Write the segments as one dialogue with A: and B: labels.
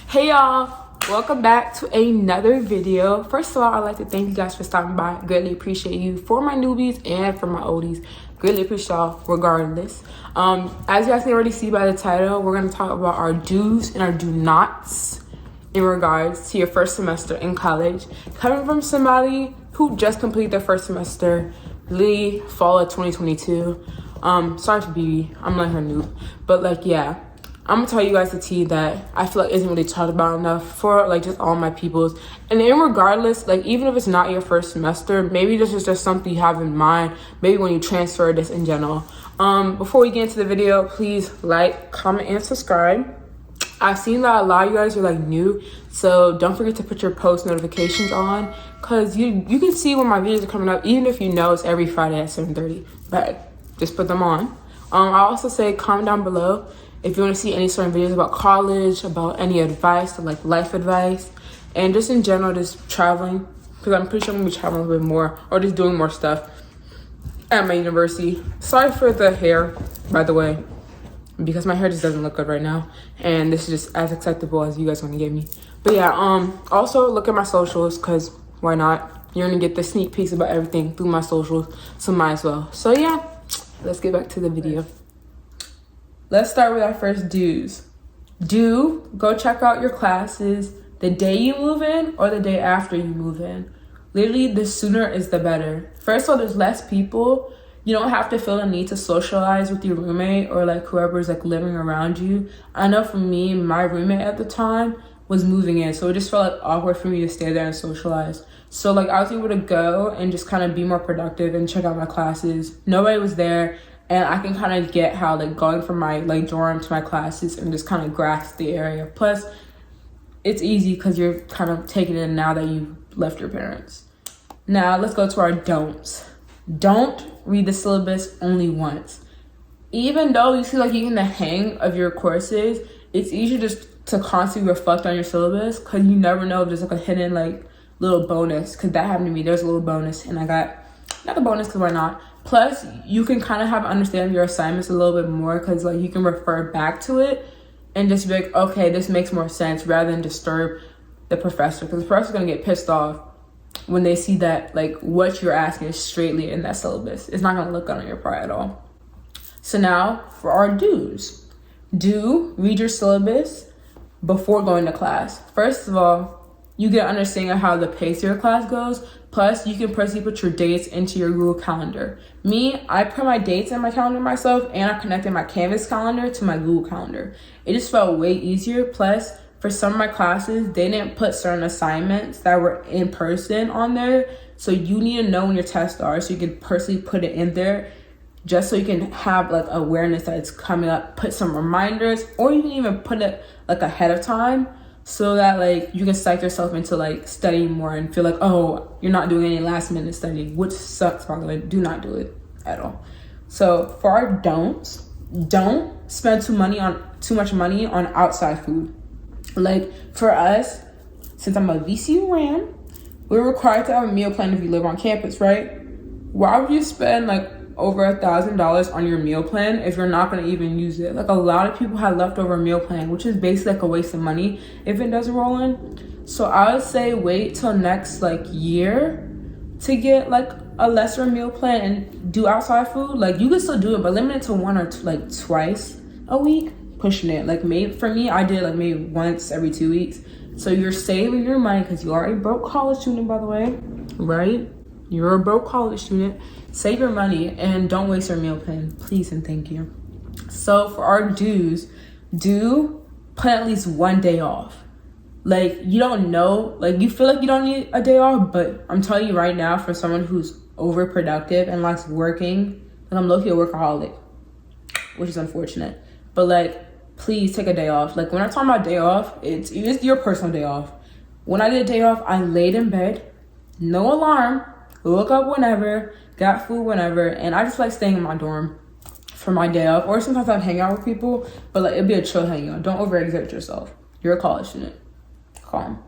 A: Hey y'all, welcome back to another video. First of all, I'd like to thank you guys for stopping by. Greatly appreciate you. For my newbies and for my oldies, greatly appreciate y'all regardless. As you guys can already see by the title, we're going to talk about our do's and our do nots in regards to your first semester in college. Coming from somebody who just completed their first semester, literally fall of 2022. Sorry for BB, I'm like her noob, but like yeah. I'm gonna tell you guys the tea that I feel like isn't really talked about enough for like just all my peoples. And then regardless, like even if it's not your first semester, maybe this is just something you have in mind, maybe when you transfer this in general. Before we get into the video, please like, comment, and subscribe. I've seen that a lot of you guys are like new, so don't forget to put your post notifications on, cause you can see when my videos are coming up, even if you know it's every Friday at 7:30. But just put them on. I also say comment down below if you want to see any sort of videos about college, about any advice, like life advice, and just in general, just traveling, because I'm pretty sure I'm gonna be traveling a little bit more, or just doing more stuff at my university. Sorry for the hair, by the way, because my hair just doesn't look good right now, and this is just as acceptable as you guys want to give me. But yeah, also look at my socials, because why not? You're gonna get the sneak peeks about everything through my socials, so might as well. So yeah, let's get back to the video. Let's start with our first do's. Do go check out your classes the day you move in or the day after you move in. Literally, the sooner is the better. First of all, there's less people. You don't have to feel the need to socialize with your roommate or like whoever's like living around you. I know for me, my roommate at the time was moving in, so it just felt like awkward for me to stay there and socialize. So like I was able to go and just kind of be more productive and check out my classes. Nobody was there. And I can kind of get how like going from my like dorm to my classes and just kind of grasp the area. Plus, it's easy because you're kind of taking it in now that you left your parents. Now, let's go to our don'ts. Don't read the syllabus only once. Even though you feel like you get the hang of your courses, it's easier just to constantly reflect on your syllabus because you never know if there's like a hidden like little bonus. Because that happened to me. There's a little bonus and I got, not the bonus because why not? Plus, you can kind of have understand your assignments a little bit more because like you can refer back to it and just be like, okay, this makes more sense rather than disturb the professor, because the professor's gonna get pissed off when they see that like what you're asking is straightly in that syllabus. It's not gonna look good on your part at all. So now for our do's. Do read your syllabus before going to class. First of all, you get an understanding of how the pace of your class goes. Plus, you can personally put your dates into your Google Calendar. Me, I put my dates in my calendar myself, and I connected my Canvas calendar to my Google Calendar. It just felt way easier. Plus, for some of my classes, they didn't put certain assignments that were in person on there. So you need to know when your tests are so you can personally put it in there just so you can have like awareness that it's coming up. Put some reminders, or you can even put it like ahead of time, so that like you can psych yourself into like studying more and feel like, oh, you're not doing any last minute studying, which sucks, by the way. Do not do it at all. So for our don'ts, don't spend too much money on outside food. Like for us, since I'm a VCU ran, we're required to have a meal plan if you live on campus, right? Why would you spend like over $1,000 on your meal plan if you're not going to even use it? Like a lot of people have leftover meal plan, which is basically like a waste of money if it doesn't roll in. So I would say wait till next like year to get like a lesser meal plan and do outside food. Like you can still do it, but limit it to one or two, like twice a week, pushing it. Like maybe for me, I did like maybe once every 2 weeks. So you're saving your money because you are a broke college student, by the way, right? You're a broke college student. Save your money and don't waste your meal plan, please and thank you. So for our do's, do plan at least one day off. Like you don't know, like you feel like you don't need a day off, but I'm telling you right now, for someone who's overproductive and likes working, like I'm low-key a workaholic, which is unfortunate. But like, please take a day off. Like when I'm talking about day off, it's your personal day off. When I did a day off, I laid in bed, no alarm, woke up whenever, got food whenever, and I just like staying in my dorm for my day off. Or sometimes I'd hang out with people, but like it'd be a chill hangout. Don't overexert yourself. You're a college student. Calm.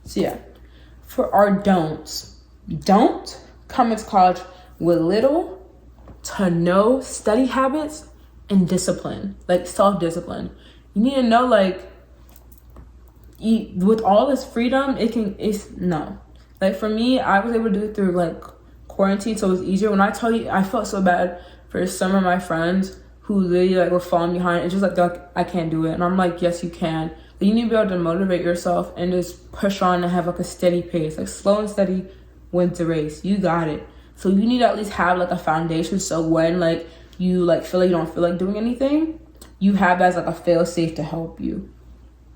A: So yeah, for our don'ts, don't come into college with little to no study habits and discipline, like self-discipline. You need to know like with all this freedom, it's no. Like for me, I was able to do it through like quarantine, so it was easier. When I tell you, I felt so bad for some of my friends who literally like were falling behind. It's just like I can't do it, and I'm like, yes, you can. But you need to be able to motivate yourself and just push on and have like a steady pace. Like slow and steady wins the race. You got it. So you need to at least have like a foundation, so when like you like feel like you don't feel like doing anything, you have that as like a fail safe to help you.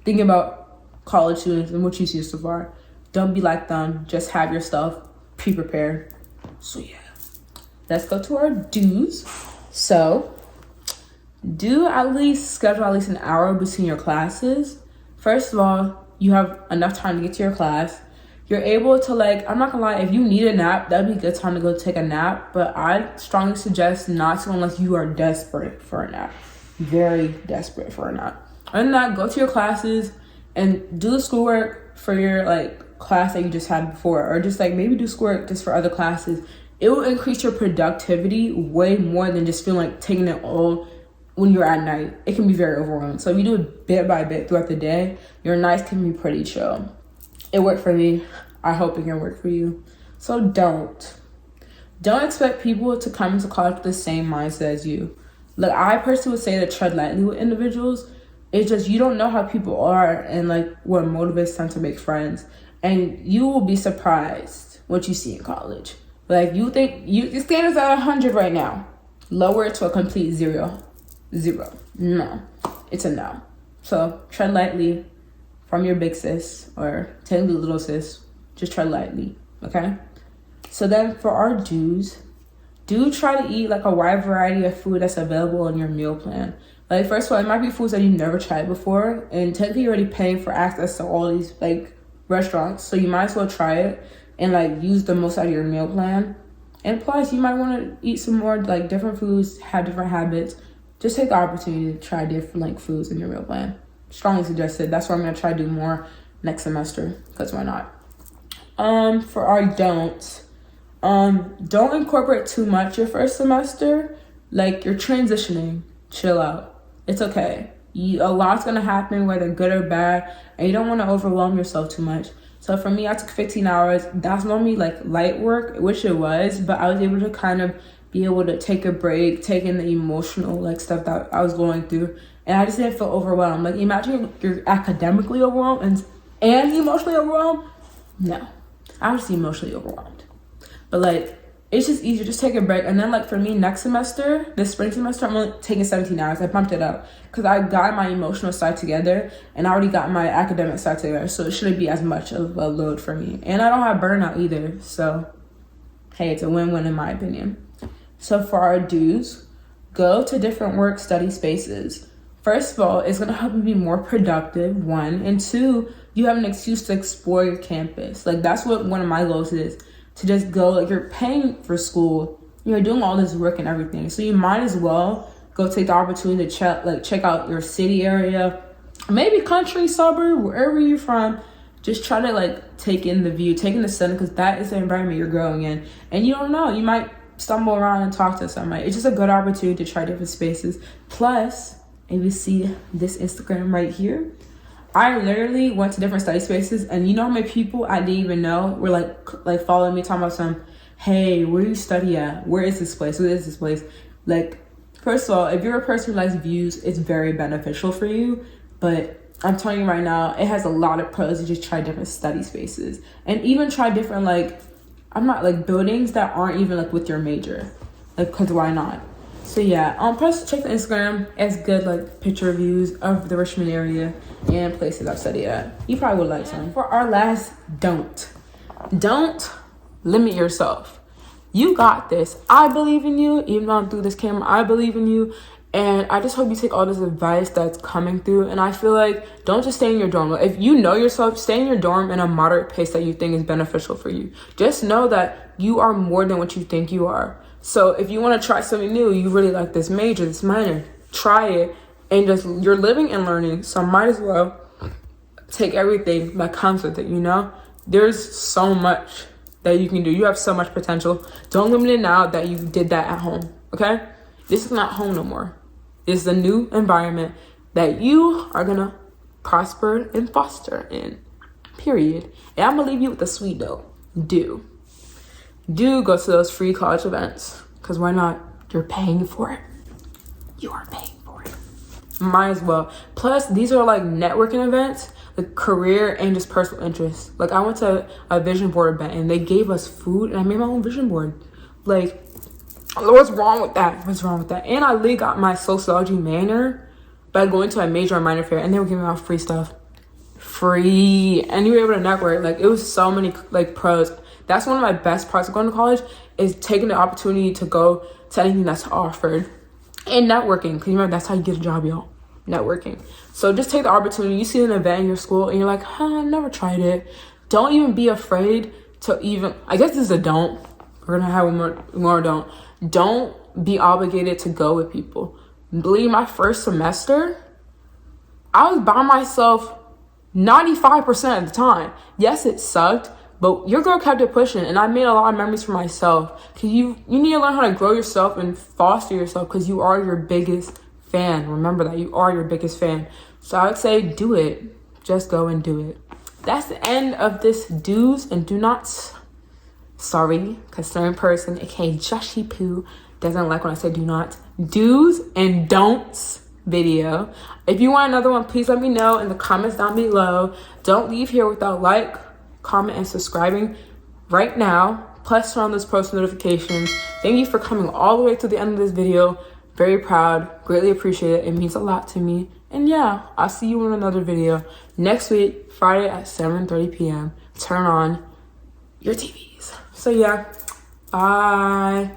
A: Think about college students and what you see so far. Don't be like them. Just have your stuff pre-prepared. So yeah, let's go to our do's. So do at least schedule at least an hour between your classes. First of all, you have enough time to get to your class. You're able to like, I'm not gonna lie, if you need a nap, that'd be a good time to go take a nap. But I strongly suggest not to unless you are desperate for a nap. Very desperate for a nap. Other than that, go to your classes and do the schoolwork for your like class that you just had before, or just like maybe do schoolwork just for other classes. It will increase your productivity way more than just feeling like taking it all when you're at night. It can be very overwhelming. So if you do it bit by bit throughout the day, your nights can be pretty chill. It worked for me. I hope it can work for you. So don't expect people to come into college with the same mindset as you. Like I personally would say to tread lightly with individuals. It's just you don't know how people are and like what motivates them to make friends. And you will be surprised what you see in college. Like you think your standards are 100 right now. Lower it to a complete zero. No. It's a no. So tread lightly from your big sis, or technically little sis. Just tread lightly. Okay? So then for our do's, do try to eat like a wide variety of food that's available in your meal plan. Like first of all, it might be foods that you've never tried before, and technically you're already paying for access to all these like restaurants, so you might as well try it and like use the most out of your meal plan. And plus, you might want to eat some more like different foods, have different habits. Just take the opportunity to try different like foods in your meal plan. Strongly suggested. That's what I'm gonna try to do more next semester, because why not? For our don't incorporate too much your first semester. Like you're transitioning, chill out. It's okay. A lot's gonna happen, whether good or bad, and you don't want to overwhelm yourself too much. So for me, I took 15 hours. That's normally like light work, which it was, but I was able to kind of be able to take a break, take in the emotional like stuff that I was going through, and I just didn't feel overwhelmed. Like imagine you're academically overwhelmed and emotionally overwhelmed. No, I was emotionally overwhelmed. But like it's just easier, just take a break. And then like for me, next semester, this spring semester, I'm only taking 17 hours. I bumped it up because I got my emotional side together and I already got my academic side together. So it shouldn't be as much of a load for me. And I don't have burnout either. So hey, it's a win-win in my opinion. So for our do's, go to different work study spaces. First of all, it's gonna help you be more productive, one. And two, you have an excuse to explore your campus. Like that's what one of my goals is. To just go, like you're paying for school, you're doing all this work and everything, so you might as well go take the opportunity to check out your city area, maybe country, suburb, wherever you're from. Just try to like take in the view, take in the sun, because that is the environment you're growing in. And you don't know, you might stumble around and talk to somebody. It's just a good opportunity to try different spaces. Plus, if you see this Instagram right here, I literally went to different study spaces, and you know how many people I didn't even know were like following me, talking about some, hey, where you study at? Where is this place? Where is this place? Like, first of all, if you're a person who likes views, it's very beneficial for you. But I'm telling you right now, it has a lot of pros to just try different study spaces, and even try different buildings that aren't even like with your major, like, cause why not? So yeah, plus check the Instagram. It's good like picture reviews of the Richmond area and places I've studied at. You probably would like some. For our last don't limit yourself. You got this. I believe in you. Even though I'm through this camera, I believe in you. And I just hope you take all this advice that's coming through. And I feel like don't just stay in your dorm. If you know yourself, stay in your dorm in a moderate pace that you think is beneficial for you. Just know that you are more than what you think you are. So if you want to try something new, you really like this major, this minor, try it. And just, you're living and learning, so might as well take everything that comes with it, you know? There's so much that you can do. You have so much potential. Don't limit it now that you did that at home, okay? This is not home no more. It's a new environment that you are gonna prosper and foster in. Period. And I'm gonna leave you with a sweet note. Do go to those free college events, because why not? You're paying for it. You are paying for it. Might as well. Plus, these are like networking events, like career and just personal interests. Like, I went to a vision board event and they gave us food and I made my own vision board. Like, what's wrong with that? What's wrong with that? And I literally got my sociology minor by going to a major and minor fair, and they were giving out free stuff. Free. And you were able to network. Like, it was so many like pros. That's one of my best parts of going to college, is taking the opportunity to go to anything that's offered. And networking, because you know that's how you get a job, y'all. Networking. So just take the opportunity. You see an event in your school and you're like, I've never tried it. Don't even be afraid to even, I guess this is a don't. We're gonna have one more don't. Don't be obligated to go with people. Believe my first semester, I was by myself 95% of the time. Yes, it sucked, but your girl kept it pushing, and I made a lot of memories for myself. Because you need to learn how to grow yourself and foster yourself, because you are your biggest fan. Remember that. You are your biggest fan. So I would say do it. Just go and do it. That's the end of this do's and do nots. Sorry, because certain person, aka Joshy Poo, doesn't like when I say do not. Do's and don'ts video. If you want another one, please let me know in the comments down below. Don't leave here without like, comment, and subscribing right now. Plus turn on those post notifications. Thank you for coming all the way to the end of this video. Very proud, greatly appreciate it. It means a lot to me. And yeah, I'll see you in another video next week, Friday at 7:30 p.m. Turn on your TVs. So yeah, bye.